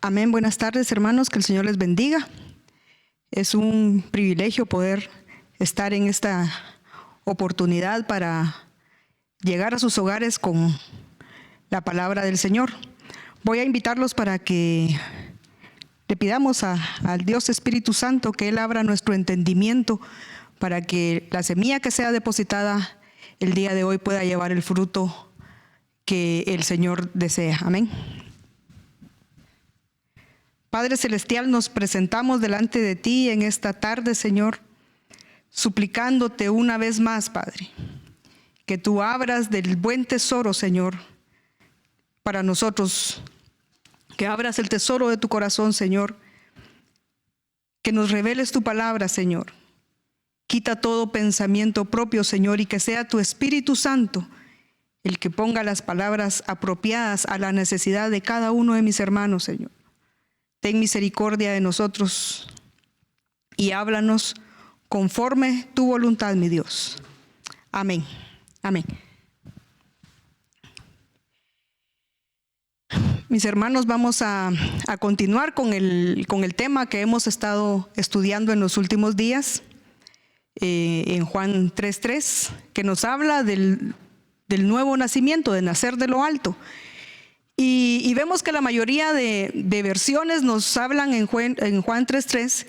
Amén. Buenas tardes, hermanos. Que el Señor les bendiga. Es un privilegio poder estar en esta oportunidad para llegar a sus hogares con la palabra del Señor. Voy a invitarlos para que le pidamos al Dios Espíritu Santo que Él abra nuestro entendimiento para que la semilla que sea depositada el día de hoy pueda llevar el fruto que el Señor desea. Amén. Padre Celestial, nos presentamos delante de ti en esta tarde, Señor, suplicándote una vez más, Padre, que tú abras del buen tesoro, Señor, para nosotros, que abras el tesoro de tu corazón, Señor, que nos reveles tu palabra, Señor. Quita todo pensamiento propio, Señor, y que sea tu Espíritu Santo el que ponga las palabras apropiadas a la necesidad de cada uno de mis hermanos, Señor. Ten misericordia de nosotros y háblanos conforme tu voluntad, mi Dios. Amén. Amén. Mis hermanos, vamos a continuar con el tema que hemos estado estudiando en los últimos días, en Juan 3:3, que nos habla del nuevo nacimiento, de nacer de lo alto. Y vemos que la mayoría de versiones nos hablan en Juan 3:3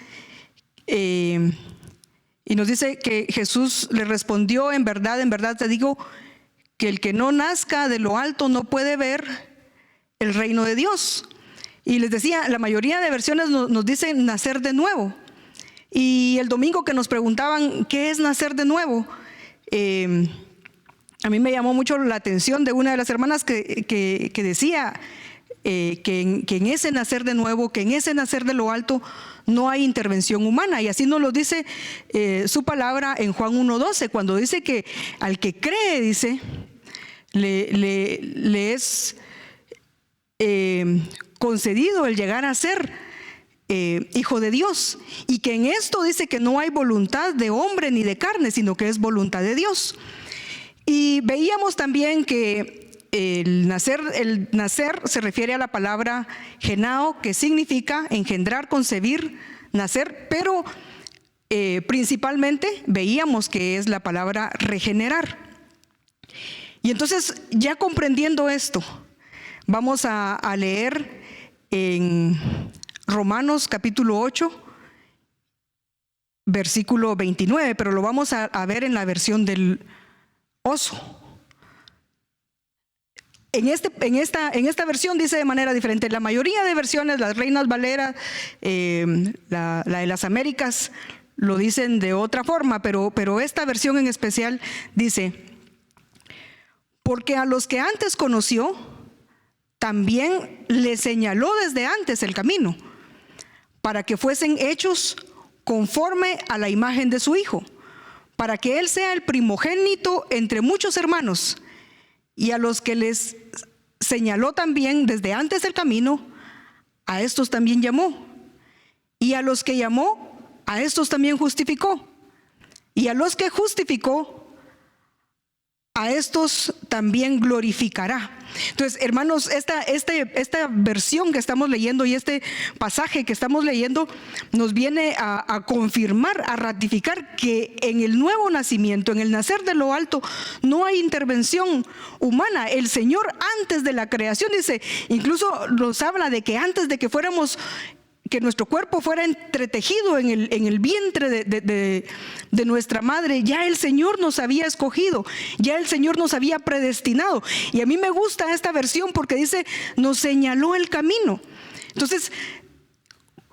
y nos dice que Jesús le respondió: en verdad te digo que el que no nazca de lo alto no puede ver el reino de Dios. Y les decía, la mayoría de versiones nos dicen nacer de nuevo. Y el domingo que nos preguntaban ¿qué es nacer de nuevo? A mí me llamó mucho la atención de una de las hermanas que decía que en ese nacer de nuevo, que en ese nacer de lo alto no hay intervención humana. Y así nos lo dice su palabra en Juan 1:12, cuando dice que al que cree, dice, le es concedido el llegar a ser hijo de Dios. Y que en esto dice que no hay voluntad de hombre ni de carne, sino que es voluntad de Dios. Y veíamos también que el nacer se refiere a la palabra genao, que significa engendrar, concebir, nacer, pero principalmente veíamos que es la palabra regenerar. Y entonces, ya comprendiendo esto, vamos a leer en Romanos capítulo 8, versículo 29, pero lo vamos a ver en la versión del oso. En esta versión dice de manera diferente. La mayoría de versiones, las Reinas Valera, la de las Américas, lo dicen de otra forma, pero esta versión en especial dice: porque a los que antes conoció, también les señaló desde antes el camino, para que fuesen hechos conforme a la imagen de su Hijo, para que Él sea el primogénito entre muchos hermanos. Y a los que les señaló también desde antes el camino, a estos también llamó. Y a los que llamó, a estos también justificó. Y a los que justificó, a estos también glorificará. Entonces, hermanos, esta versión que estamos leyendo y este pasaje que estamos leyendo nos viene a confirmar, a ratificar que en el nuevo nacimiento, en el nacer de lo alto, no hay intervención humana. El Señor, antes de la creación, dice, incluso nos habla de que antes de que que nuestro cuerpo fuera entretejido en el vientre de nuestra madre, ya el Señor nos había escogido, ya el Señor nos había predestinado. Y a mí me gusta esta versión porque dice, nos señaló el camino. Entonces,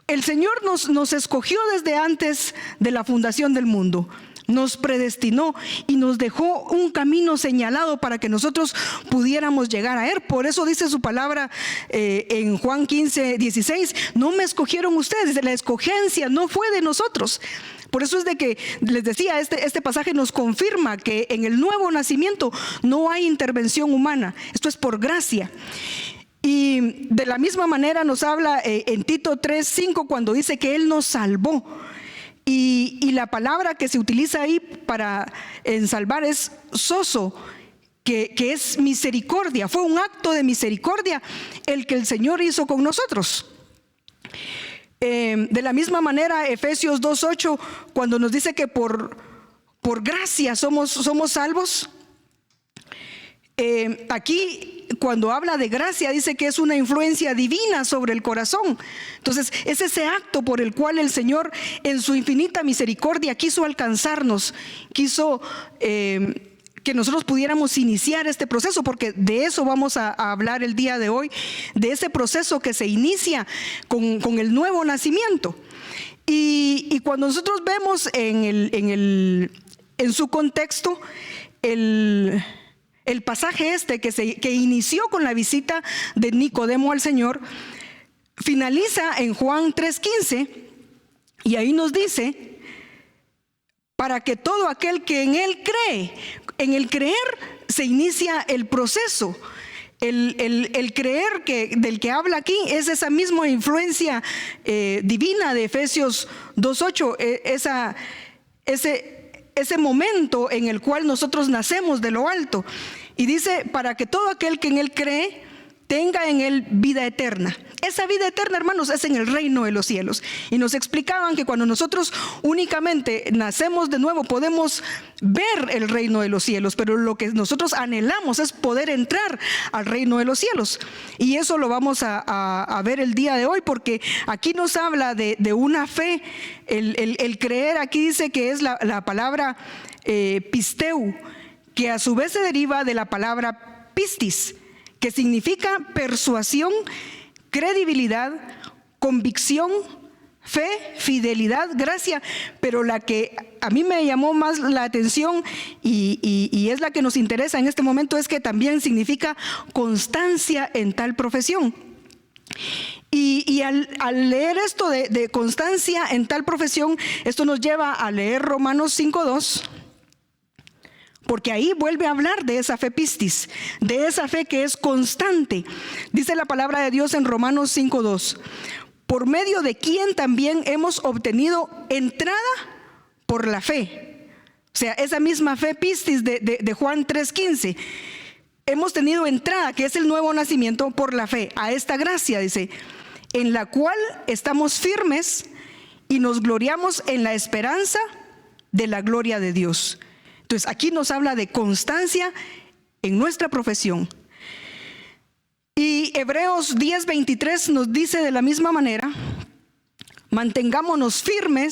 el Señor nos escogió desde antes de la fundación del mundo. Nos predestinó y nos dejó un camino señalado para que nosotros pudiéramos llegar a Él. Por eso dice su palabra en Juan 15:16, no me escogieron ustedes, la escogencia no fue de nosotros. Por eso es de que les decía, este pasaje nos confirma que en el nuevo nacimiento no hay intervención humana. Esto es por gracia. Y de la misma manera nos habla en Tito 3:5 cuando dice que Él nos salvó. Y la palabra que se utiliza ahí en salvar es sozo, que es misericordia. Fue un acto de misericordia el que el Señor hizo con nosotros. De la misma manera, Efesios 2:8, cuando nos dice que por gracia somos salvos. Aquí, cuando habla de gracia, dice que es una influencia divina sobre el corazón. Entonces, es ese acto por el cual el Señor, en su infinita misericordia, quiso alcanzarnos, quiso que nosotros pudiéramos iniciar este proceso, porque de eso vamos a hablar el día de hoy, de ese proceso que se inicia con el nuevo nacimiento. Y cuando nosotros vemos en su contexto el pasaje que inició con la visita de Nicodemo al Señor, finaliza en Juan 3:15, y ahí nos dice: para que todo aquel que en Él cree, en el creer se inicia el proceso. El creer del que habla aquí es esa misma influencia divina de Efesios 2:8, ese momento en el cual nosotros nacemos de lo alto. Y dice: para que todo aquel que en Él cree tenga en Él vida eterna. Esa vida eterna, hermanos, es en el reino de los cielos. Y nos explicaban que cuando nosotros únicamente nacemos de nuevo, podemos ver el reino de los cielos, pero lo que nosotros anhelamos es poder entrar al reino de los cielos. Y eso lo vamos a ver el día de hoy, porque aquí nos habla de una fe. El creer, aquí dice que es la palabra pisteu, que a su vez se deriva de la palabra pistis, que significa persuasión, credibilidad, convicción, fe, fidelidad, gracia. Pero la que a mí me llamó más la atención y es la que nos interesa en este momento, es que también significa constancia en tal profesión. Y al leer esto de constancia en tal profesión, esto nos lleva a leer Romanos 5:2, porque ahí vuelve a hablar de esa fe pistis, de esa fe que es constante. Dice la palabra de Dios en Romanos 5:2: por medio de quien también hemos obtenido entrada por la fe. O sea, esa misma fe pistis de Juan 3:15. Hemos tenido entrada, que es el nuevo nacimiento, por la fe, a esta gracia, dice, en la cual estamos firmes y nos gloriamos en la esperanza de la gloria de Dios. Entonces, aquí nos habla de constancia en nuestra profesión. Y Hebreos 10:23 nos dice de la misma manera: mantengamos firme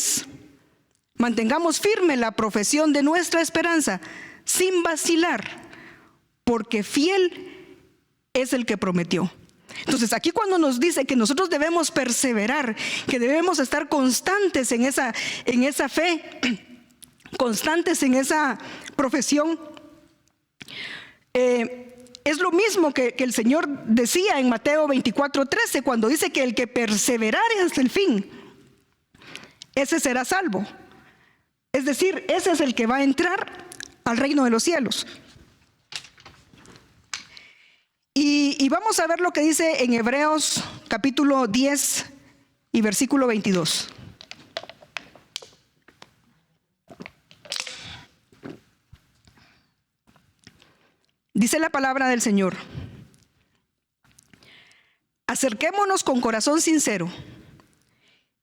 la profesión de nuestra esperanza, sin vacilar, porque fiel es el que prometió. Entonces, aquí cuando nos dice que nosotros debemos perseverar, que debemos estar constantes en esa fe, constantes en esa profesión, es lo mismo que el Señor decía en Mateo 24:13, cuando dice que el que perseverare hasta el fin, ese será salvo. Es decir, ese es el que va a entrar al reino de los cielos. Y vamos a ver lo que dice en Hebreos capítulo 10 y versículo 22. Dice la palabra del Señor: acerquémonos con corazón sincero,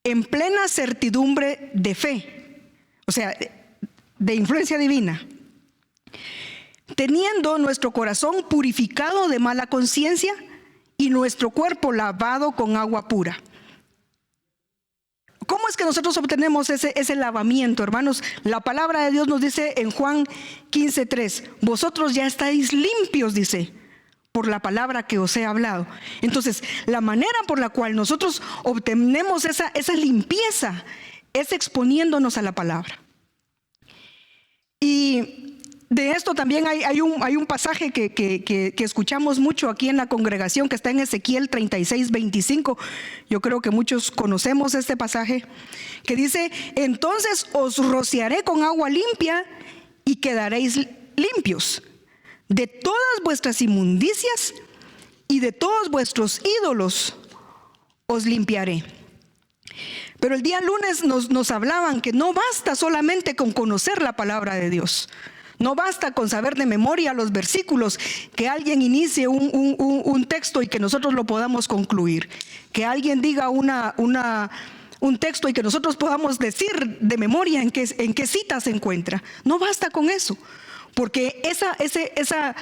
en plena certidumbre de fe, o sea, de influencia divina, teniendo nuestro corazón purificado de mala conciencia y nuestro cuerpo lavado con agua pura. ¿Cómo es que nosotros obtenemos ese lavamiento, hermanos? La palabra de Dios nos dice en Juan 15:3: vosotros ya estáis limpios, dice, por la palabra que os he hablado. Entonces, la manera por la cual nosotros obtenemos esa limpieza es exponiéndonos a la palabra. Y de esto también hay un pasaje que escuchamos mucho aquí en la congregación, que está en Ezequiel 36:25. Yo creo que muchos conocemos este pasaje, que dice: entonces os rociaré con agua limpia y quedaréis limpios de todas vuestras inmundicias y de todos vuestros ídolos os limpiaré. Pero el día lunes nos hablaban que no basta solamente con conocer la palabra de Dios. No basta con saber de memoria los versículos, que alguien inicie un texto y que nosotros lo podamos concluir. Que alguien diga un texto y que nosotros podamos decir de memoria en qué cita se encuentra. No basta con eso, porque esa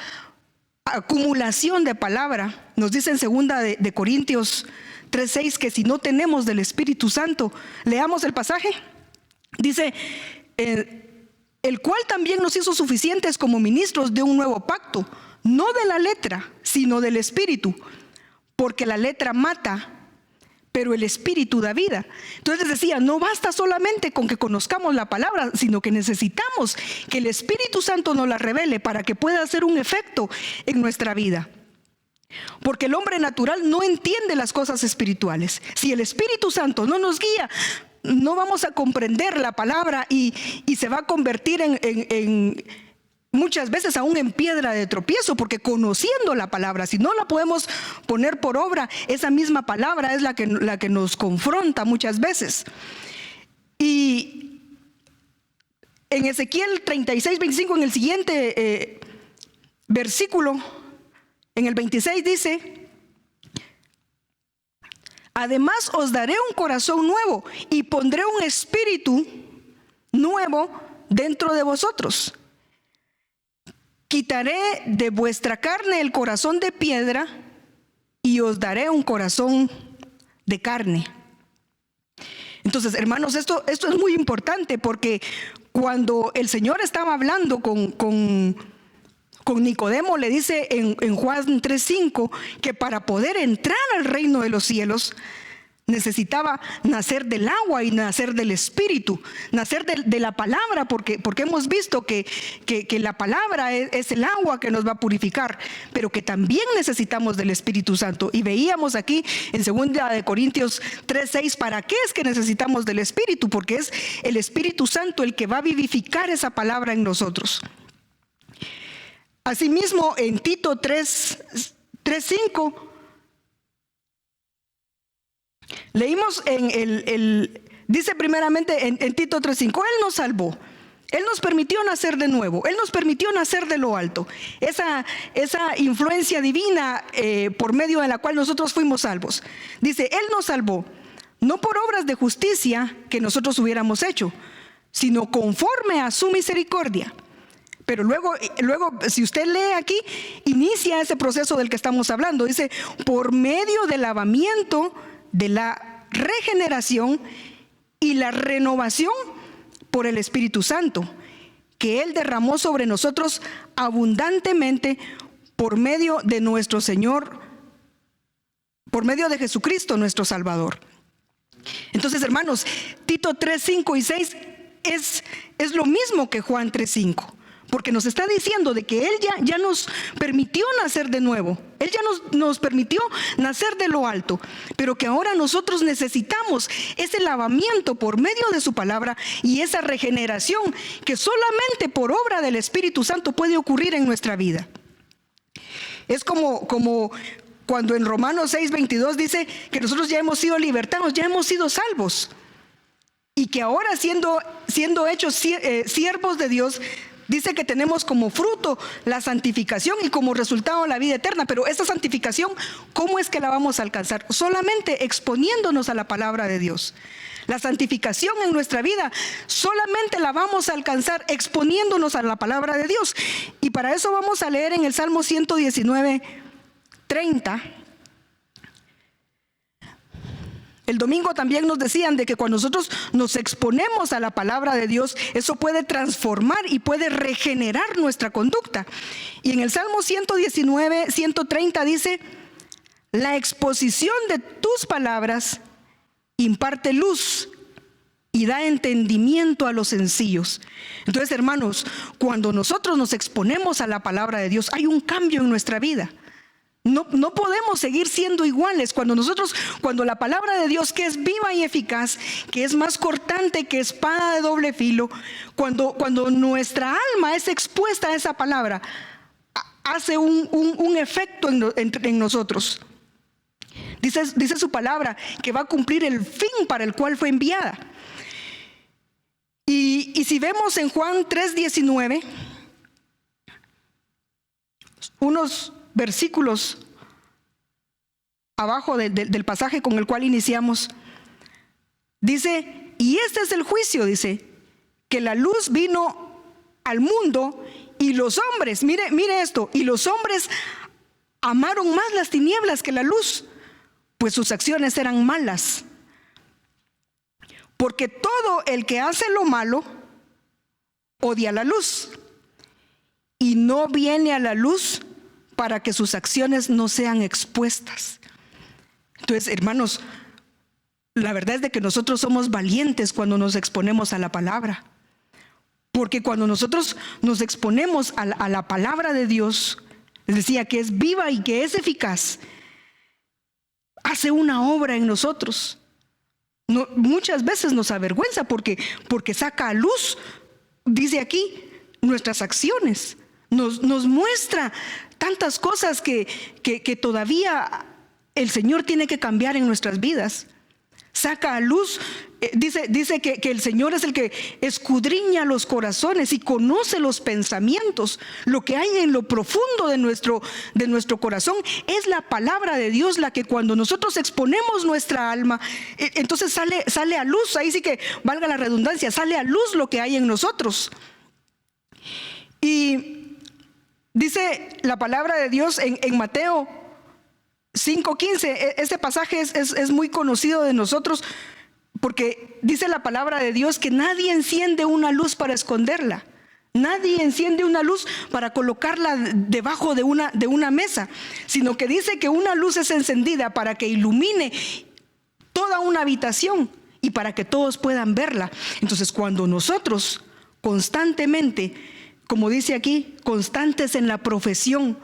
acumulación de palabra, nos dice en 2 de Corintios 3:6, que si no tenemos del Espíritu Santo, leamos el pasaje, dice, el cual también nos hizo suficientes como ministros de un nuevo pacto, no de la letra, sino del Espíritu, porque la letra mata, pero el Espíritu da vida. Entonces decía, no basta solamente con que conozcamos la palabra, sino que necesitamos que el Espíritu Santo nos la revele para que pueda hacer un efecto en nuestra vida. Porque el hombre natural no entiende las cosas espirituales. Si el Espíritu Santo no nos guía, no vamos a comprender la palabra y se va a convertir en muchas veces aún en piedra de tropiezo, porque conociendo la palabra, si no la podemos poner por obra, esa misma palabra es la que nos confronta muchas veces. Y en Ezequiel 36:25, en el siguiente versículo, en el 26 dice: además os daré un corazón nuevo y pondré un espíritu nuevo dentro de vosotros. Quitaré de vuestra carne el corazón de piedra y os daré un corazón de carne. Entonces, hermanos, esto es muy importante, porque cuando el Señor estaba hablando con Nicodemo, le dice en Juan 3:5 que para poder entrar al reino de los cielos necesitaba nacer del agua y nacer del Espíritu, nacer de la palabra, porque hemos visto que la palabra es el agua que nos va a purificar, pero que también necesitamos del Espíritu Santo. Y veíamos aquí en 2 de Corintios 3:6, ¿para qué es que necesitamos del Espíritu? Porque es el Espíritu Santo el que va a vivificar esa palabra en nosotros. Asimismo, en Tito 3:5 leímos dice primeramente en Tito 3:5, Él nos salvó, Él nos permitió nacer de nuevo, Él nos permitió nacer de lo alto. Esa influencia divina por medio de la cual nosotros fuimos salvos. Dice, Él nos salvó, no por obras de justicia que nosotros hubiéramos hecho, sino conforme a su misericordia. Pero luego, si usted lee aquí, inicia ese proceso del que estamos hablando. Dice, por medio del lavamiento, de la regeneración y la renovación por el Espíritu Santo, que Él derramó sobre nosotros abundantemente por medio de nuestro Señor, por medio de Jesucristo nuestro Salvador. Entonces, hermanos, Tito 3:5 y 6 es lo mismo que Juan 3:5. Porque nos está diciendo de que Él ya nos permitió nacer de nuevo. Él ya nos permitió nacer de lo alto. Pero que ahora nosotros necesitamos ese lavamiento por medio de su palabra y esa regeneración que solamente por obra del Espíritu Santo puede ocurrir en nuestra vida. Es como cuando en Romanos 6:22 dice que nosotros ya hemos sido libertados, ya hemos sido salvos. Y que ahora siendo hechos siervos de Dios, dice que tenemos como fruto la santificación y como resultado la vida eterna. Pero esa santificación, ¿cómo es que la vamos a alcanzar? Solamente exponiéndonos a la palabra de Dios. La santificación en nuestra vida solamente la vamos a alcanzar exponiéndonos a la palabra de Dios. Y para eso vamos a leer en el Salmo 119:30. El domingo también nos decían de que cuando nosotros nos exponemos a la palabra de Dios, eso puede transformar y puede regenerar nuestra conducta. Y en el Salmo 119:130 dice, la exposición de tus palabras imparte luz y da entendimiento a los sencillos. Entonces, hermanos, cuando nosotros nos exponemos a la palabra de Dios, hay un cambio en nuestra vida. No podemos seguir siendo iguales. Cuando la palabra de Dios, que es viva y eficaz, que es más cortante que espada de doble filo, cuando nuestra alma es expuesta a esa palabra, hace un efecto en nosotros. Dice su palabra que va a cumplir el fin para el cual fue enviada. Y si vemos en Juan 3:19, unos versículos abajo del pasaje con el cual iniciamos. Dice, y este es el juicio, dice, que la luz vino al mundo y los hombres, mire esto, y los hombres amaron más las tinieblas que la luz, pues sus acciones eran malas. Porque todo el que hace lo malo odia la luz y no viene a la luz para que sus acciones no sean expuestas. Entonces, hermanos, la verdad es de que nosotros somos valientes cuando nos exponemos a la palabra. Porque cuando nosotros nos exponemos a la palabra de Dios, les decía que es viva y que es eficaz, hace una obra en nosotros. No, muchas veces nos avergüenza porque saca a luz, dice aquí, nuestras acciones. Nos muestra tantas cosas que todavía el Señor tiene que cambiar en nuestras vidas. Saca a luz, dice que el Señor es el que escudriña los corazones y conoce los pensamientos. Lo que hay en lo profundo de nuestro corazón es la palabra de Dios, la que cuando nosotros exponemos nuestra alma, entonces sale a luz. Ahí sí que valga la redundancia, sale a luz lo que hay en nosotros. Y dice la palabra de Dios en Mateo 5:15, este pasaje es muy conocido de nosotros porque dice la palabra de Dios que nadie enciende una luz para esconderla. Nadie enciende una luz para colocarla debajo de una mesa, sino que dice que una luz es encendida para que ilumine toda una habitación y para que todos puedan verla. Entonces, cuando nosotros constantemente, como dice aquí, constantes en la profesión,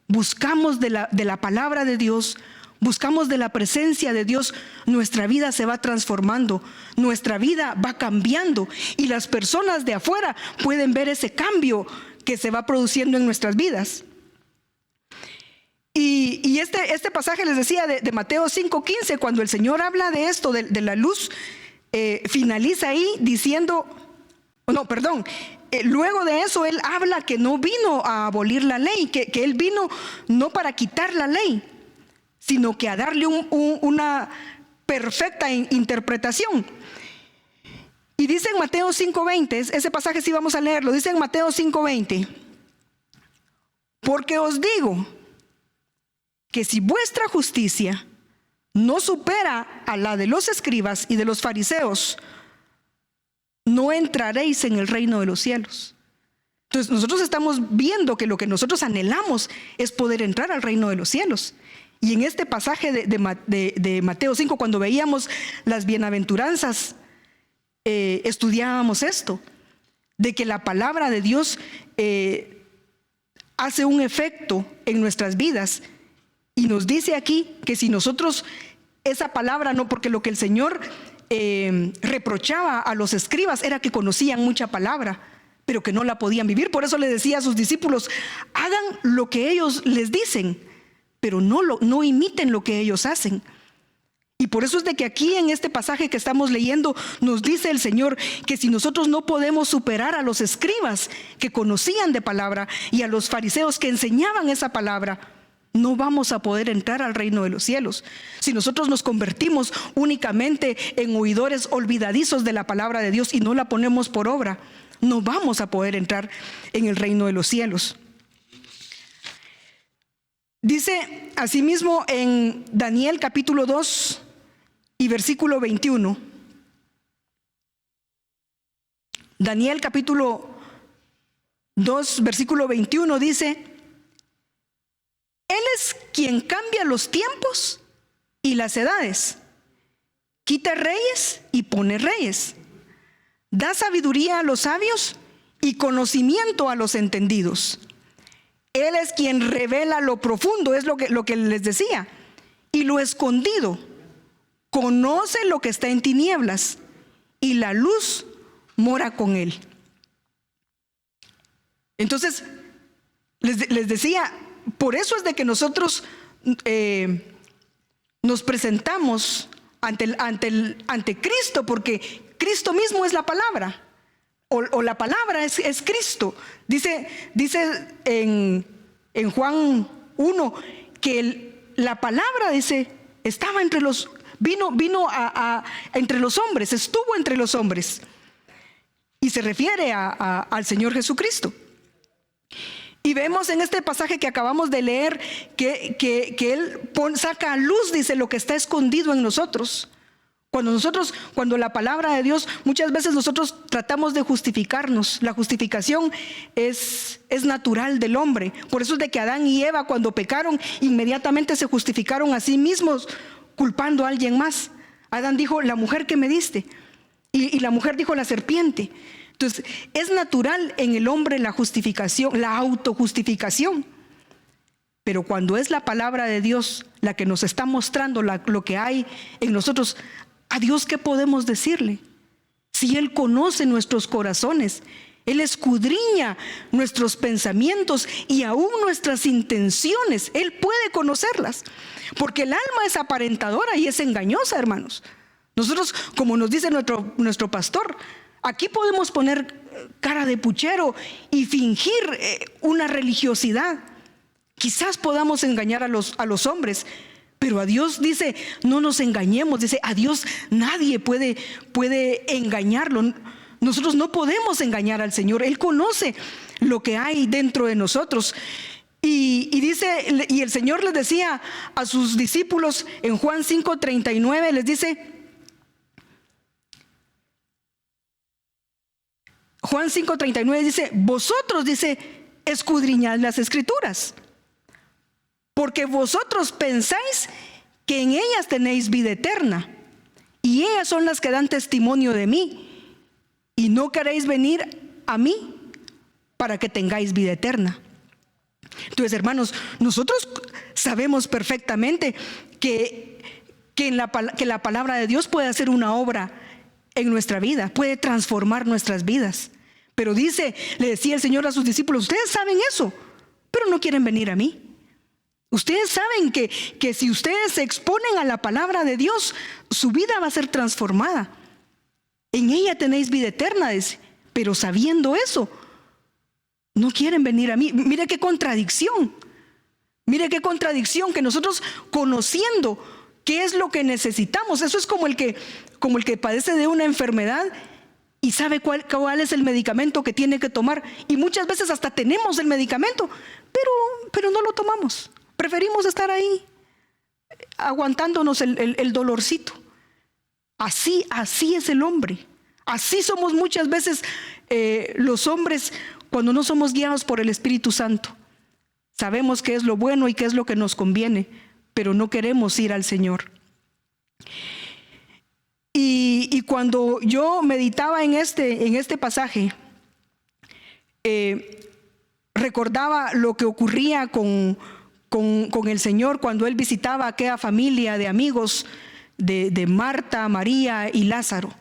buscamos de la palabra de Dios, buscamos de la presencia de Dios, nuestra vida se va transformando, nuestra vida va cambiando y las personas de afuera pueden ver ese cambio que se va produciendo en nuestras vidas. Y este pasaje, les decía, de Mateo 5:15, cuando el Señor habla de esto, de la luz, finaliza ahí diciendo, luego de eso Él habla que no vino a abolir la ley, que Él vino no para quitar la ley, sino que a darle una perfecta interpretación. Y dice en Mateo 5:20, ese pasaje sí vamos a leerlo, dice en Mateo 5:20, porque os digo que si vuestra justicia no supera a la de los escribas y de los fariseos, no entraréis en el reino de los cielos. Entonces nosotros estamos viendo que lo que nosotros anhelamos es poder entrar al reino de los cielos. Y en este pasaje de Mateo 5, cuando veíamos las bienaventuranzas, estudiábamos esto, de que la palabra de Dios hace un efecto en nuestras vidas. Y nos dice aquí que si nosotros esa palabra, no, porque lo que el Señor reprochaba a los escribas era que conocían mucha palabra, pero que no la podían vivir. Por eso le decía a sus discípulos, hagan lo que ellos les dicen, pero no imiten lo que ellos hacen. Y por eso es de que aquí en este pasaje que estamos leyendo nos dice el Señor que si nosotros no podemos superar a los escribas que conocían de palabra y a los fariseos que enseñaban esa palabra, no vamos a poder entrar al reino de los cielos. Si nosotros nos convertimos únicamente en oidores olvidadizos de la palabra de Dios y no la ponemos por obra, no vamos a poder entrar en el reino de los cielos. Dice asimismo en Daniel capítulo 2 y versículo 21. Daniel capítulo 2 versículo 21 dice: Él es quien cambia los tiempos y las edades, quita reyes y pone reyes, da sabiduría a los sabios y conocimiento a los entendidos. Él es quien revela lo profundo, es lo que les decía, y lo escondido. Conoce lo que está en tinieblas y la luz mora con él. Entonces, les decía, por eso es de que nosotros nos presentamos ante Cristo, porque Cristo mismo es la palabra, o la palabra es Cristo. Dice en en Juan 1, que la palabra, dice, estaba entre los, vino entre los hombres, estuvo entre los hombres. Y se refiere al Señor Jesucristo. Y vemos en este pasaje que acabamos de leer que Él saca a luz, dice, lo que está escondido en nosotros. Cuando la palabra de Dios, muchas veces nosotros tratamos de justificarnos. La justificación es natural del hombre. Por eso es de que Adán y Eva, cuando pecaron, inmediatamente se justificaron a sí mismos, culpando a alguien más. Adán dijo, la mujer que me diste. Y la mujer dijo, la serpiente. Entonces, es natural en el hombre la justificación, la autojustificación. Pero cuando es la palabra de Dios la que nos está mostrando lo que hay en nosotros, ¿a Dios qué podemos decirle? Si Él conoce nuestros corazones, Él escudriña nuestros pensamientos y aún nuestras intenciones, Él puede conocerlas. Porque el alma es aparentadora y es engañosa, hermanos. Nosotros, como nos dice nuestro pastor, aquí podemos poner cara de puchero y fingir una religiosidad. Quizás podamos engañar a los hombres, pero a Dios, dice, no nos engañemos. Dice, a Dios nadie puede engañarlo. Nosotros no podemos engañar al Señor. Él conoce lo que hay dentro de nosotros. Y dice, y el Señor les decía a sus discípulos en Juan 5:39, les dice, Juan 5:39 dice, vosotros, dice, escudriñad las Escrituras, porque vosotros pensáis que en ellas tenéis vida eterna, y ellas son las que dan testimonio de mí, y no queréis venir a mí para que tengáis vida eterna. Entonces, hermanos, nosotros sabemos perfectamente que la palabra de Dios puede hacer una obra en nuestra vida, puede transformar nuestras vidas. Pero le decía el Señor a sus discípulos, ustedes saben eso, pero no quieren venir a mí. Ustedes saben que si ustedes se exponen a la palabra de Dios, su vida va a ser transformada. En ella tenéis vida eterna, dice, pero sabiendo eso, no quieren venir a mí. Mire qué contradicción. Mire qué contradicción que nosotros, conociendo qué es lo que necesitamos, eso es como el que padece de una enfermedad y sabe cuál es el medicamento que tiene que tomar, y muchas veces hasta tenemos el medicamento, pero no lo tomamos. Preferimos estar ahí aguantándonos el dolorcito. Así es el hombre. Así somos muchas veces los hombres cuando no somos guiados por el Espíritu Santo. Sabemos qué es lo bueno y qué es lo que nos conviene, pero no queremos ir al Señor. Y cuando yo meditaba en este pasaje, recordaba lo que ocurría con el Señor cuando Él visitaba a aquella familia de amigos de Marta, María y Lázaro.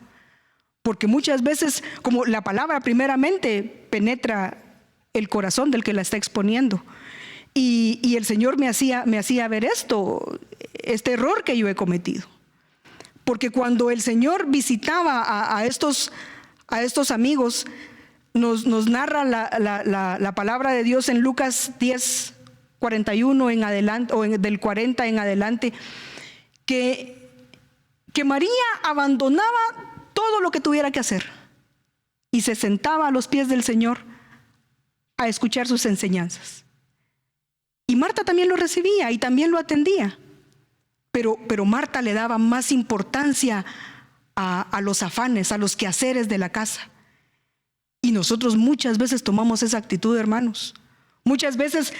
Porque muchas veces, como la palabra primeramente penetra el corazón del que la está exponiendo, y el Señor me hacía ver este error que yo he cometido. Porque cuando el Señor visitaba a estos amigos, nos narra la palabra de Dios en Lucas 10:41 en adelante, o del 40 en adelante, que María abandonaba todo lo que tuviera que hacer y se sentaba a los pies del Señor a escuchar sus enseñanzas. Y Marta también lo recibía y también lo atendía. Pero Marta le daba más importancia a los afanes, a los quehaceres de la casa. Y nosotros muchas veces tomamos esa actitud, hermanos. Muchas veces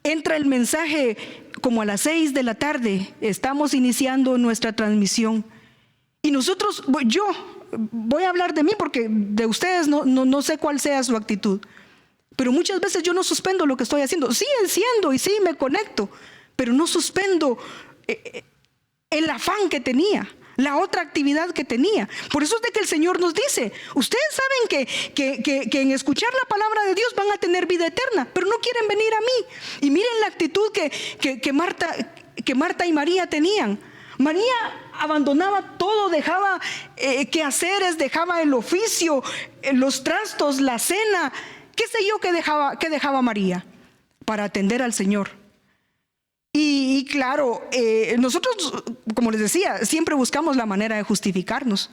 entra el mensaje como a las 6 de la tarde, estamos iniciando nuestra transmisión. Y nosotros, yo voy a hablar de mí porque de ustedes no sé cuál sea su actitud. Pero muchas veces yo no suspendo lo que estoy haciendo. Sí enciendo y sí me conecto, pero no suspendo el afán que tenía, la otra actividad que tenía. Por eso es de que el Señor nos dice, ustedes saben que en escuchar la palabra de Dios van a tener vida eterna, pero no quieren venir a mí. Y miren la actitud que Marta y María tenían. María abandonaba todo, dejaba quehaceres, dejaba el oficio, los trastos, la cena, qué sé yo que dejaba María. para atender al Señor. Y claro, nosotros, como les decía, siempre buscamos la manera de justificarnos.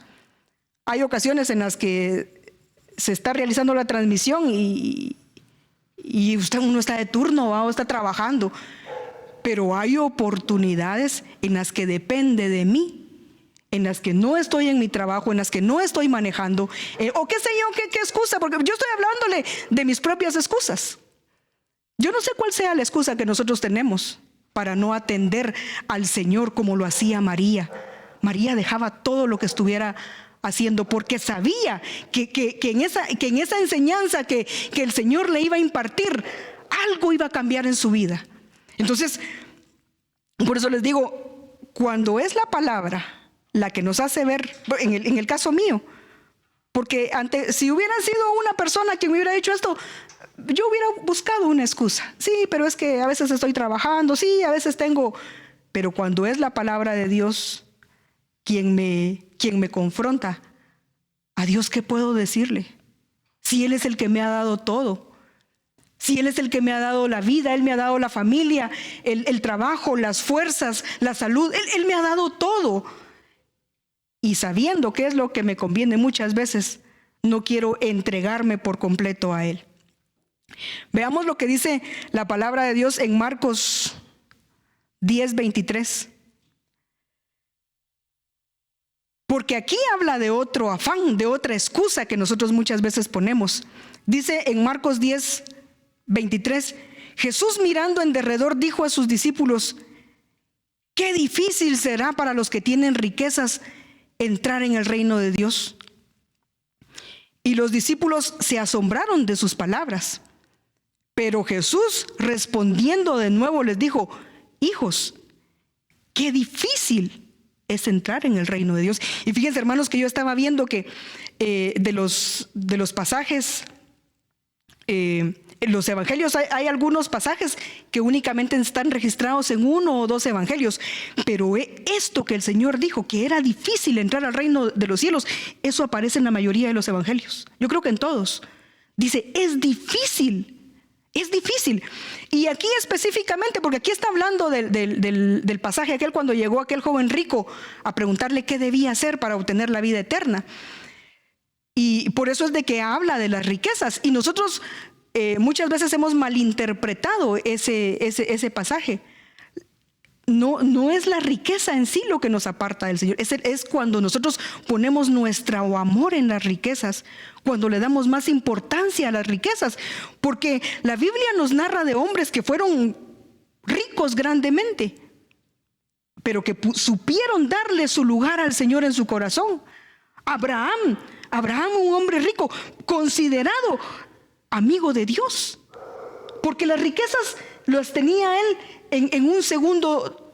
Hay ocasiones en las que se está realizando la transmisión y uno está de turno o está trabajando, pero hay oportunidades en las que depende de mí, en las que no estoy en mi trabajo, en las que no estoy manejando, o qué sé yo, qué excusa, porque yo estoy hablándole de mis propias excusas. Yo no sé cuál sea la excusa que nosotros tenemos para no atender al Señor como lo hacía María. María dejaba todo lo que estuviera haciendo porque sabía que en esa enseñanza que el Señor le iba a impartir, algo iba a cambiar en su vida. Entonces, por eso les digo, cuando es la palabra la que nos hace ver, en el caso mío, porque si hubiera sido una persona quien me hubiera dicho esto, yo hubiera buscado una excusa. Sí, pero es que a veces estoy trabajando, sí, a veces tengo, pero cuando es la palabra de Dios quien me confronta, a Dios, ¿qué puedo decirle? Si Él es el que me ha dado todo, si Él es el que me ha dado la vida, Él me ha dado la familia, el trabajo, las fuerzas, la salud, Él me ha dado todo. Y sabiendo qué es lo que me conviene muchas veces, no quiero entregarme por completo a Él. Veamos lo que dice la palabra de Dios en Marcos 10:23. Porque aquí habla de otro afán, de otra excusa que nosotros muchas veces ponemos. Dice en Marcos 10:23, Jesús mirando en derredor dijo a sus discípulos: qué difícil será para los que tienen riquezas entrar en el reino de Dios. Y los discípulos se asombraron de sus palabras. Pero Jesús, respondiendo de nuevo, les dijo: hijos, qué difícil es entrar en el reino de Dios. Y fíjense, hermanos, que yo estaba viendo que de los pasajes, en los evangelios hay algunos pasajes que únicamente están registrados en 1 o 2 evangelios, pero esto que el Señor dijo, que era difícil entrar al reino de los cielos, eso aparece en la mayoría de los evangelios. Yo creo que en todos. Dice, es difícil. Es difícil. Y aquí específicamente, porque aquí está hablando del pasaje aquel cuando llegó aquel joven rico a preguntarle qué debía hacer para obtener la vida eterna. Y por eso es de que habla de las riquezas. Y nosotros muchas veces hemos malinterpretado ese pasaje. No es la riqueza en sí lo que nos aparta del Señor. Es cuando nosotros ponemos nuestro amor en las riquezas, cuando le damos más importancia a las riquezas. Porque la Biblia nos narra de hombres que fueron ricos grandemente, pero que supieron darle su lugar al Señor en su corazón. Abraham, un hombre rico, considerado amigo de Dios, porque las riquezas las tenía él en un segundo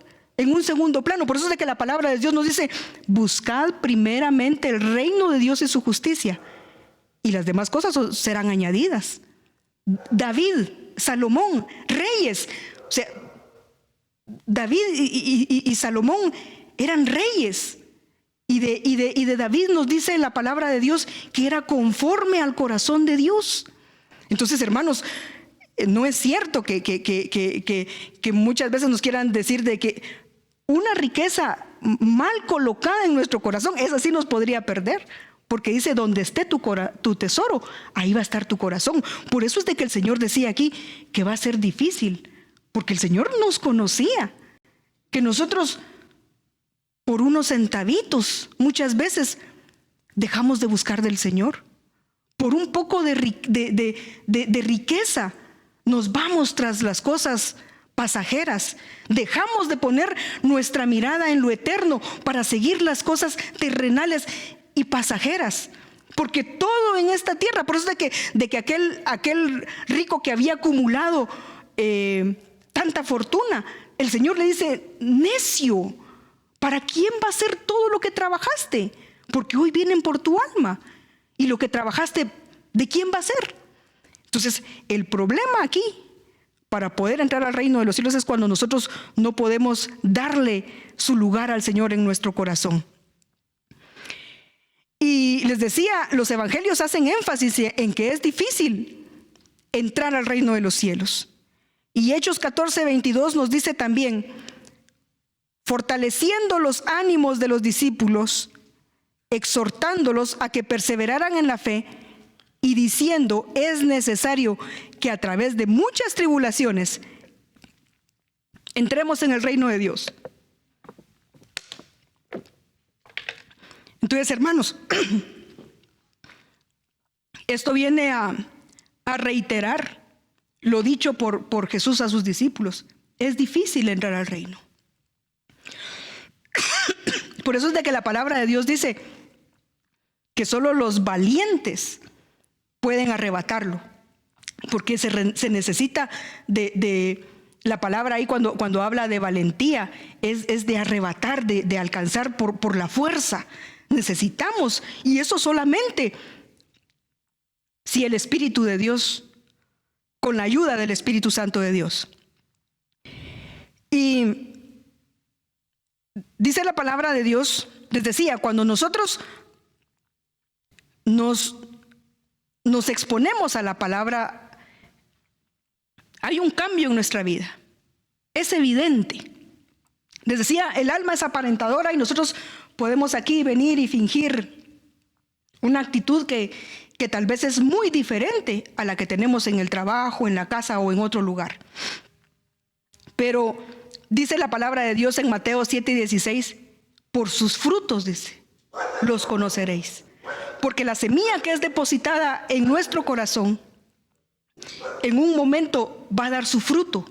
plano. Por eso es de que la palabra de Dios nos dice: buscad primeramente el reino de Dios y su justicia, y las demás cosas serán añadidas. David, Salomón, reyes. O sea, David y Salomón eran reyes. Y de David nos dice la palabra de Dios que era conforme al corazón de Dios. Entonces, hermanos, no es cierto que muchas veces nos quieran decir de que una riqueza mal colocada en nuestro corazón, esa sí nos podría perder. Porque dice, donde esté tu tesoro, ahí va a estar tu corazón. Por eso es de que el Señor decía aquí que va a ser difícil. Porque el Señor nos conocía. Que nosotros, por unos centavitos, muchas veces dejamos de buscar del Señor. Por un poco de riqueza, nos vamos tras las cosas pasajeras. Dejamos de poner nuestra mirada en lo eterno para seguir las cosas terrenales y pasajeras. Porque todo en esta tierra, por eso de que aquel rico que había acumulado tanta fortuna, el Señor le dice: necio, ¿para quién va a ser todo lo que trabajaste? Porque hoy vienen por tu alma. Y lo que trabajaste, ¿de quién va a ser? Entonces, el problema aquí, para poder entrar al reino de los cielos, es cuando nosotros no podemos darle su lugar al Señor en nuestro corazón. Y les decía, los evangelios hacen énfasis en que es difícil entrar al reino de los cielos. Y Hechos 14:22 nos dice también: fortaleciendo los ánimos de los discípulos, exhortándolos a que perseveraran en la fe, y diciendo: es necesario que a través de muchas tribulaciones entremos en el reino de Dios. Entonces, hermanos, esto viene a reiterar lo dicho por Jesús a sus discípulos. Es difícil entrar al reino. Por eso es de que la palabra de Dios dice que solo los valientes pueden arrebatarlo, porque se necesita de la palabra ahí cuando habla de valentía, es de arrebatar, de alcanzar por la fuerza. Necesitamos, y eso solamente si el Espíritu de Dios, con la ayuda del Espíritu Santo de Dios. Y dice la palabra de Dios, les decía, cuando nosotros nos exponemos a la palabra, hay un cambio en nuestra vida. Es evidente. Les decía, el alma es aparentadora y nosotros podemos aquí venir y fingir una actitud que tal vez es muy diferente a la que tenemos en el trabajo, en la casa o en otro lugar. Pero dice la palabra de Dios en Mateo 7:16, por sus frutos, dice, los conoceréis. Porque la semilla que es depositada en nuestro corazón, en un momento va a dar su fruto.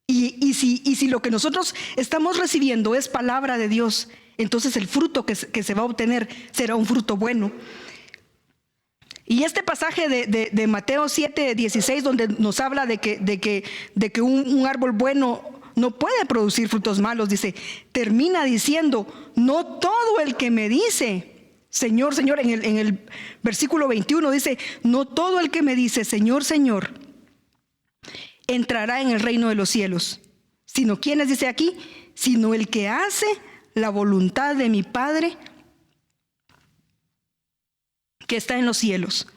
Y si lo que nosotros estamos recibiendo es palabra de Dios, entonces el fruto que se va a obtener será un fruto bueno. Y este pasaje de Mateo 7:16, donde nos habla de que un árbol bueno no puede producir frutos malos, dice, termina diciendo: no todo el que me dice Señor, Señor. En el versículo 21 dice: no todo el que me dice Señor, Señor entrará en el reino de los cielos, sino, ¿quiénes dice aquí? Sino el que hace la voluntad de mi Padre que está en los cielos.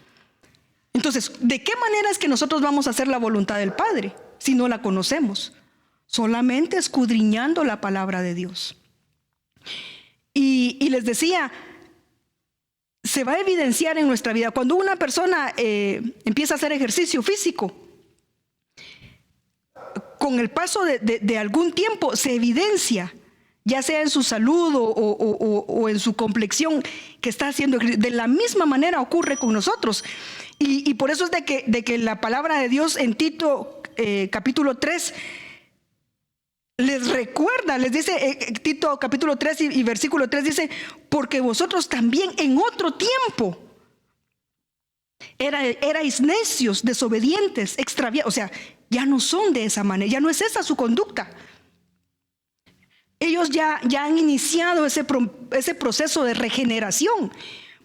Entonces, ¿de qué manera es que nosotros vamos a hacer la voluntad del Padre si no la conocemos? Solamente escudriñando la palabra de Dios. Y les decía, se va a evidenciar en nuestra vida cuando una persona empieza a hacer ejercicio físico. Con el paso de algún tiempo se evidencia, ya sea en su salud o en su complexión, que está haciendo ejercicio. De la misma manera ocurre con nosotros. Y por eso es de que la palabra de Dios en Tito capítulo 3 les recuerda, les dice, Tito capítulo 3 y versículo 3 dice: porque vosotros también en otro tiempo erais necios, desobedientes, extraviados. O sea, ya no son de esa manera, ya no es esa su conducta. Ellos ya han iniciado ese proceso de regeneración.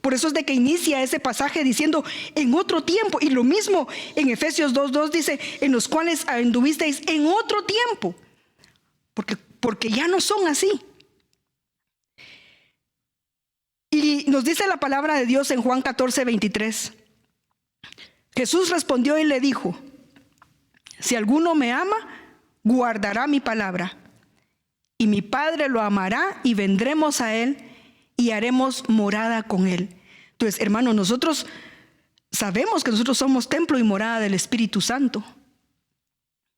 Por eso es de que inicia ese pasaje diciendo: en otro tiempo. Y lo mismo en Efesios 2:2 dice: en los cuales anduvisteis en otro tiempo. Porque ya no son así. Y nos dice la palabra de Dios en Juan 14:23. Jesús respondió y le dijo: si alguno me ama, guardará mi palabra, y mi Padre lo amará, y vendremos a él y haremos morada con él. Entonces, hermanos, nosotros sabemos que nosotros somos templo y morada del Espíritu Santo,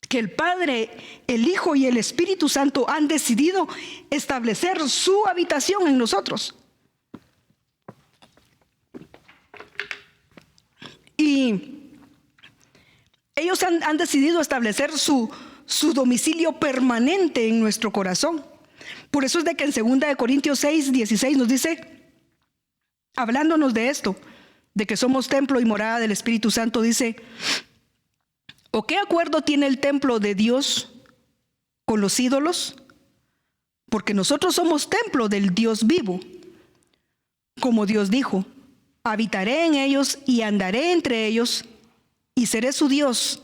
que el Padre, el Hijo y el Espíritu Santo han decidido establecer su habitación en nosotros. Y ellos han decidido establecer su domicilio permanente en nuestro corazón. Por eso es de que en 2 Corintios 6:16 nos dice, hablándonos de esto, de que somos templo y morada del Espíritu Santo, dice: ¿o qué acuerdo tiene el templo de Dios con los ídolos? Porque nosotros somos templo del Dios vivo. Como Dios dijo: habitaré en ellos y andaré entre ellos, y seré su Dios,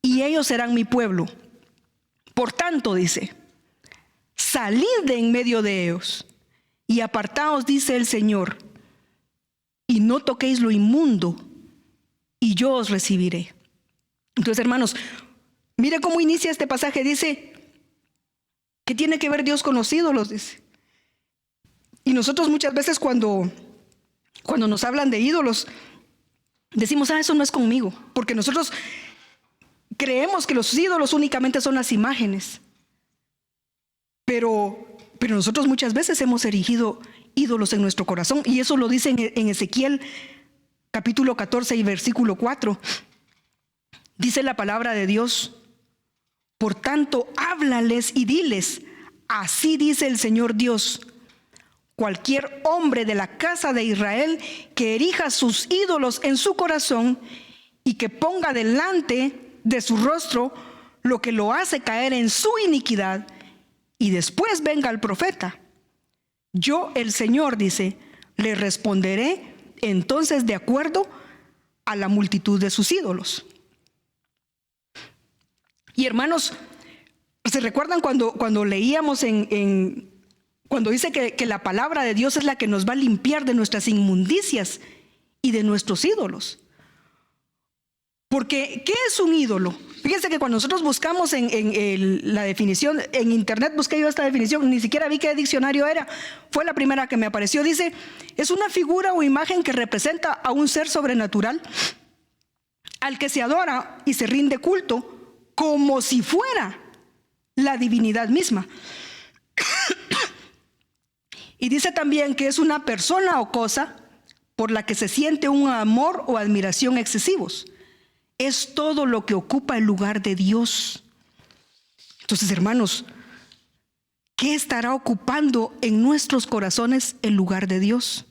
y ellos serán mi pueblo. Por tanto, dice, salid de en medio de ellos, y apartaos, dice el Señor, y no toquéis lo inmundo, y yo os recibiré. Entonces, hermanos, Mire cómo inicia este pasaje. Dice, ¿qué tiene que ver Dios con los ídolos? Dice. Y nosotros muchas veces cuando nos hablan de ídolos, decimos, eso no es conmigo. Porque nosotros creemos que los ídolos únicamente son las imágenes. Pero nosotros muchas veces hemos erigido ídolos en nuestro corazón. Y eso lo dice en Ezequiel capítulo 14 y versículo 4. Dice la palabra de Dios: por tanto, háblales y diles, así dice el Señor Dios: cualquier hombre de la casa de Israel que erija sus ídolos en su corazón y que ponga delante de su rostro lo que lo hace caer en su iniquidad, y después venga el profeta, yo, el Señor, dice, le responderé entonces de acuerdo a la multitud de sus ídolos. Y hermanos, ¿se recuerdan cuando leíamos cuando dice que la palabra de Dios es la que nos va a limpiar de nuestras inmundicias y de nuestros ídolos? Porque, ¿qué es un ídolo? Fíjense que cuando nosotros buscamos la definición, en internet busqué yo esta definición, ni siquiera vi qué diccionario era, fue la primera que me apareció. Dice, es una figura o imagen que representa a un ser sobrenatural al que se adora y se rinde culto como si fuera la divinidad misma. Y dice también que es una persona o cosa por la que se siente un amor o admiración excesivos. Es todo lo que ocupa el lugar de Dios. Entonces, hermanos, ¿qué estará ocupando en nuestros corazones el lugar de Dios?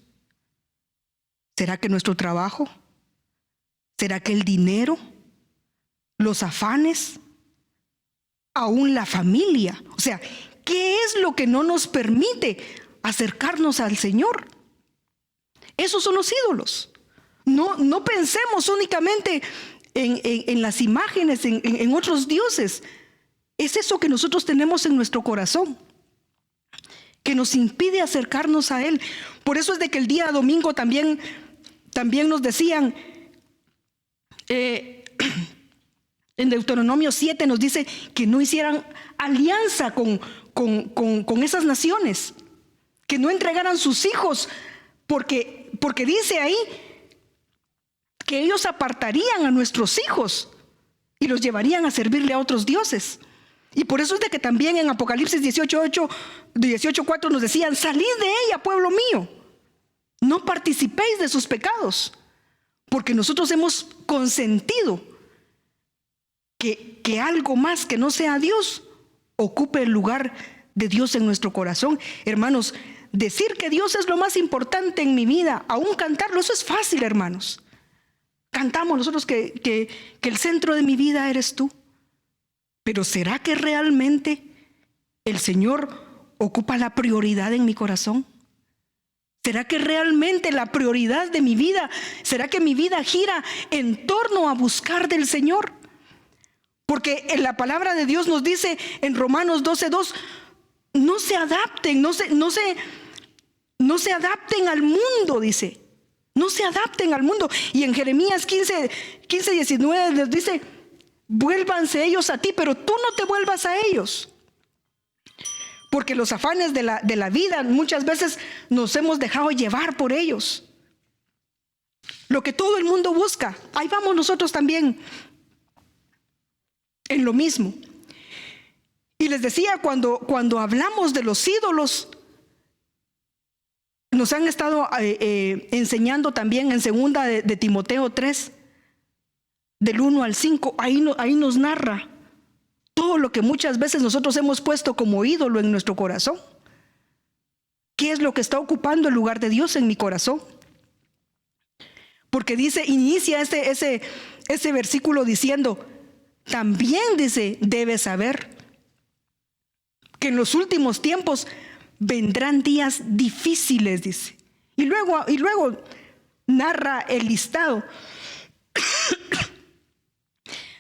¿Será que nuestro trabajo? ¿Será que el dinero? ¿Los afanes? ¿Aún la familia? O sea, ¿qué es lo que no nos permite acercarnos al Señor? Esos son los ídolos. No pensemos únicamente en las imágenes, en otros dioses. Es eso que nosotros tenemos en nuestro corazón, que nos impide acercarnos a Él. Por eso es de que el día domingo también nos decían, en Deuteronomio 7 nos dice que no hicieran alianza con esas naciones, que no entregaran sus hijos, porque dice ahí que ellos apartarían a nuestros hijos y los llevarían a servirle a otros dioses. Y por eso es de que también en Apocalipsis 18:4 nos decían, salid de ella, pueblo mío, no participéis de sus pecados, porque nosotros hemos consentido que algo más que no sea Dios ocupe el lugar de Dios en nuestro corazón. Hermanos, decir que Dios es lo más importante en mi vida, aún cantarlo, eso es fácil, hermanos. Cantamos nosotros que el centro de mi vida eres tú. Pero ¿será que realmente el Señor ocupa la prioridad en mi corazón? ¿Será que realmente la prioridad de mi vida, será que mi vida gira en torno a buscar del Señor? Porque en la palabra de Dios nos dice en Romanos 12:2, no se adapten, no se adapten al mundo, dice. No se adapten al mundo. Y en Jeremías 15:19 les dice, vuélvanse ellos a ti, pero tú no te vuelvas a ellos. Porque los afanes de la vida muchas veces nos hemos dejado llevar por ellos. Lo que todo el mundo busca, ahí vamos nosotros también en lo mismo. Y les decía, cuando hablamos de los ídolos, nos han estado enseñando también en segunda de Timoteo 3, del 1 al 5, ahí nos narra todo lo que muchas veces nosotros hemos puesto como ídolo en nuestro corazón. ¿Qué es lo que está ocupando el lugar de Dios en mi corazón? Porque inicia ese versículo diciendo, también dice, debes saber que en los últimos tiempos vendrán días difíciles, dice. Y luego narra el listado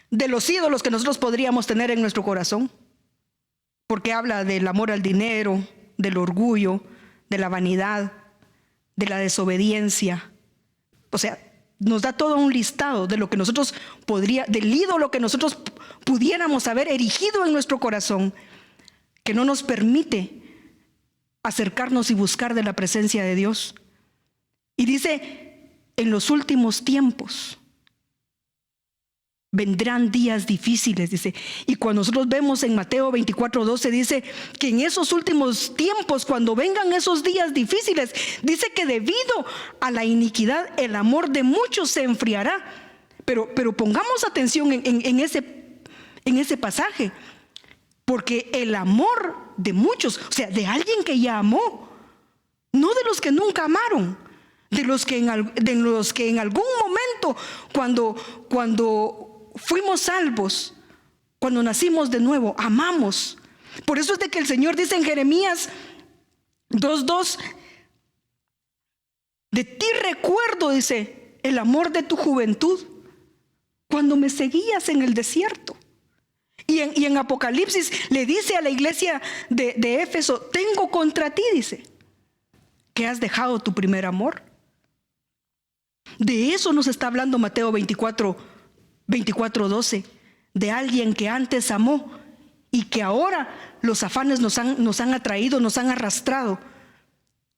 de los ídolos que nosotros podríamos tener en nuestro corazón. Porque habla del amor al dinero, del orgullo, de la vanidad, de la desobediencia. O sea, nos da todo un listado de lo que nosotros del ídolo que nosotros pudiéramos haber erigido en nuestro corazón, que no nos permite acercarnos y buscar de la presencia de Dios. Y dice, en los últimos tiempos vendrán días difíciles, dice. Y cuando nosotros vemos en Mateo 24:12, dice que en esos últimos tiempos, cuando vengan esos días difíciles, dice que debido a la iniquidad, el amor de muchos se enfriará. Pero pongamos atención en ese pasaje, porque el amor de muchos, o sea, de alguien que ya amó, no de los que nunca amaron, de los que en algún momento, cuando fuimos salvos, cuando nacimos de nuevo, amamos. Por eso es de que el Señor dice en Jeremías 2:2, de ti recuerdo, dice, el amor de tu juventud, cuando me seguías en el desierto. Y en Apocalipsis le dice a la iglesia de Éfeso, tengo contra ti, dice, que has dejado tu primer amor. De eso nos está hablando Mateo 24:12, de alguien que antes amó y que ahora los afanes nos han atraído, nos han arrastrado,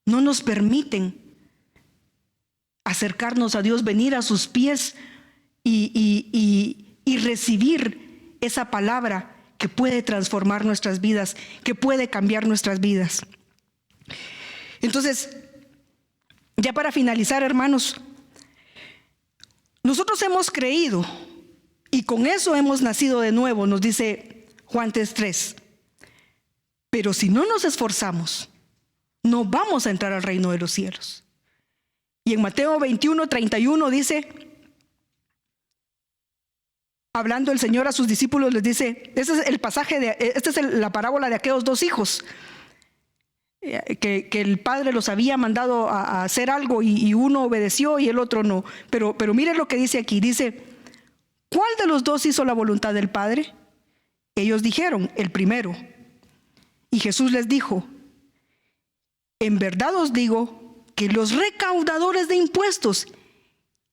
no nos permiten acercarnos a Dios, venir a sus pies y recibir esa palabra que puede transformar nuestras vidas, que puede cambiar nuestras vidas. Entonces, ya para finalizar, hermanos, nosotros hemos creído y con eso hemos nacido de nuevo, nos dice Juan 3:3. Pero si no nos esforzamos, no vamos a entrar al reino de los cielos. Y en Mateo 21:31 dice, hablando el Señor a sus discípulos, les dice, esta es la parábola de aquellos dos hijos, que el padre los había mandado a hacer algo y uno obedeció y el otro no. Pero miren lo que dice aquí, dice, ¿cuál de los dos hizo la voluntad del Padre? Ellos dijeron, el primero. Y Jesús les dijo, en verdad os digo que los recaudadores de impuestos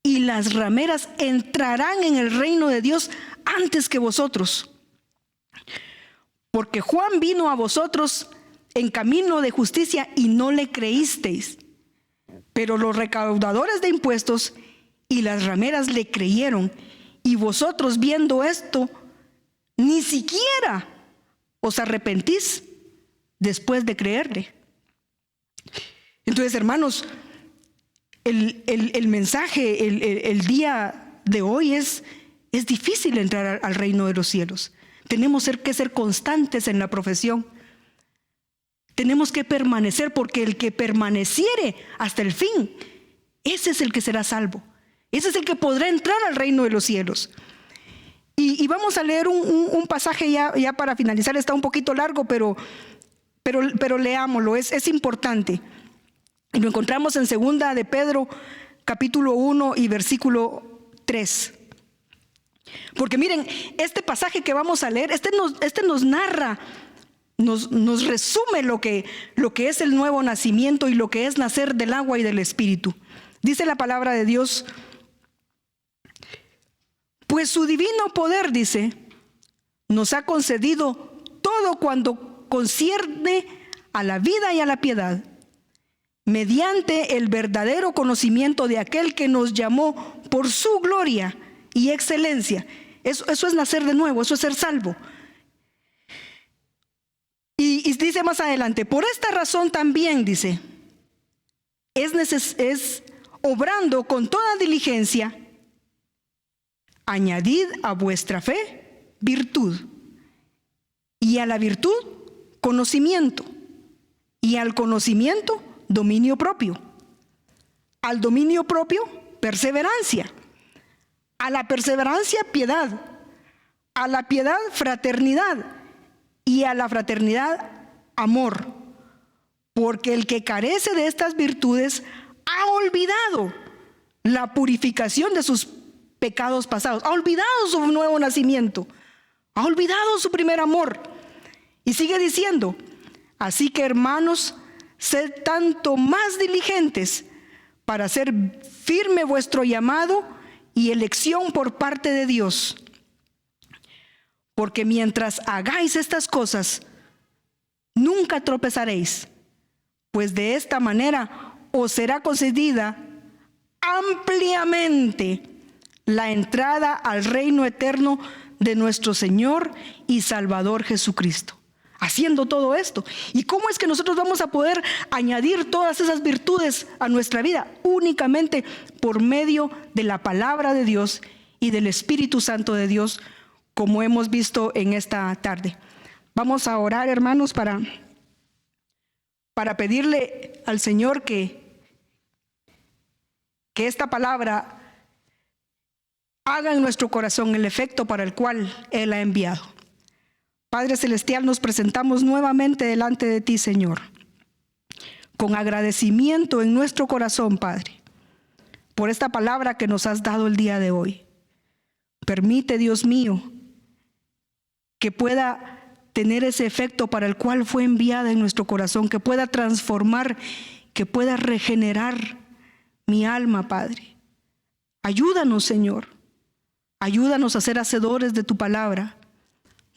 y las rameras entrarán en el reino de Dios antes que vosotros. Porque Juan vino a vosotros en camino de justicia y no le creísteis. Pero los recaudadores de impuestos y las rameras le creyeron. Y vosotros, viendo esto, ni siquiera os arrepentís después de creerle. Entonces, hermanos, el mensaje, el día de hoy es difícil entrar al reino de los cielos. Tenemos que ser constantes en la profesión. Tenemos que permanecer, porque el que permaneciere hasta el fin, ese es el que será salvo. Ese es el que podrá entrar al reino de los cielos. Y vamos a leer un pasaje ya para finalizar. Está un poquito largo, pero leámoslo, es importante. Y lo encontramos en 2 de Pedro, capítulo 1 y versículo 3. Porque miren, este pasaje que vamos a leer, este nos narra, nos resume lo que es el nuevo nacimiento y lo que es nacer del agua y del Espíritu. Dice la palabra de Dios, pues su divino poder, dice, nos ha concedido todo cuanto concierne a la vida y a la piedad, mediante el verdadero conocimiento de aquel que nos llamó por su gloria y excelencia. Eso es nacer de nuevo, eso es ser salvo. Y dice más adelante, por esta razón también, dice, es obrando con toda diligencia, añadid a vuestra fe virtud, y a la virtud conocimiento, y al conocimiento dominio propio, al dominio propio perseverancia, a la perseverancia piedad, a la piedad fraternidad, y a la fraternidad amor, porque el que carece de estas virtudes ha olvidado la purificación de sus pecados pasados, ha olvidado su nuevo nacimiento, ha olvidado su primer amor. Y sigue diciendo, así que hermanos, sed tanto más diligentes para hacer firme vuestro llamado y elección por parte de Dios. Porque mientras hagáis estas cosas, nunca tropezaréis, pues de esta manera os será concedida ampliamente la entrada al reino eterno de nuestro Señor y Salvador Jesucristo. Haciendo todo esto. ¿Y cómo es que nosotros vamos a poder añadir todas esas virtudes a nuestra vida? Únicamente por medio de la palabra de Dios y del Espíritu Santo de Dios, como hemos visto en esta tarde. Vamos a orar, hermanos, para pedirle al Señor que esta palabra haga en nuestro corazón el efecto para el cual Él ha enviado. Padre Celestial, nos presentamos nuevamente delante de ti, Señor, con agradecimiento en nuestro corazón, Padre, por esta palabra que nos has dado el día de hoy. Permite, Dios mío, que pueda tener ese efecto para el cual fue enviada en nuestro corazón, que pueda transformar, que pueda regenerar mi alma, Padre. Ayúdanos, Señor. Ayúdanos a ser hacedores de tu palabra,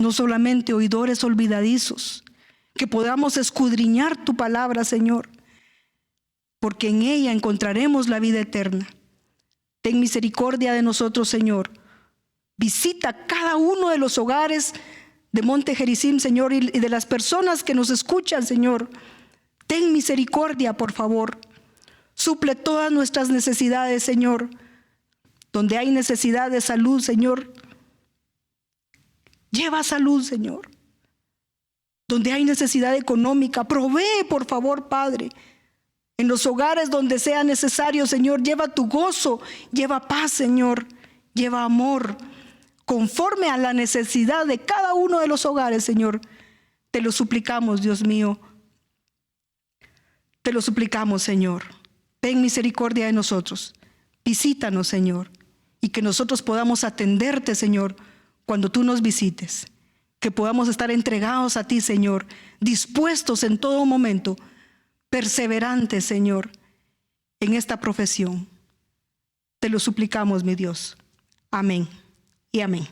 no solamente oidores olvidadizos, que podamos escudriñar tu palabra, Señor, porque en ella encontraremos la vida eterna. Ten misericordia de nosotros, Señor. Visita cada uno de los hogares de Monte Gerizim, Señor, y de las personas que nos escuchan, Señor. Ten misericordia, por favor. Suple todas nuestras necesidades, Señor. Donde hay necesidad de salud, Señor, lleva salud, Señor. Donde hay necesidad económica, provee, por favor, Padre. En los hogares donde sea necesario, Señor, lleva tu gozo, lleva paz, Señor, lleva amor, conforme a la necesidad de cada uno de los hogares, Señor. Te lo suplicamos, Dios mío. Te lo suplicamos, Señor. Ten misericordia de nosotros. Visítanos, Señor, y que nosotros podamos atenderte, Señor, cuando tú nos visites. Que podamos estar entregados a ti, Señor, dispuestos en todo momento, perseverantes, Señor, en esta profesión. Te lo suplicamos, mi Dios. Amén y amén.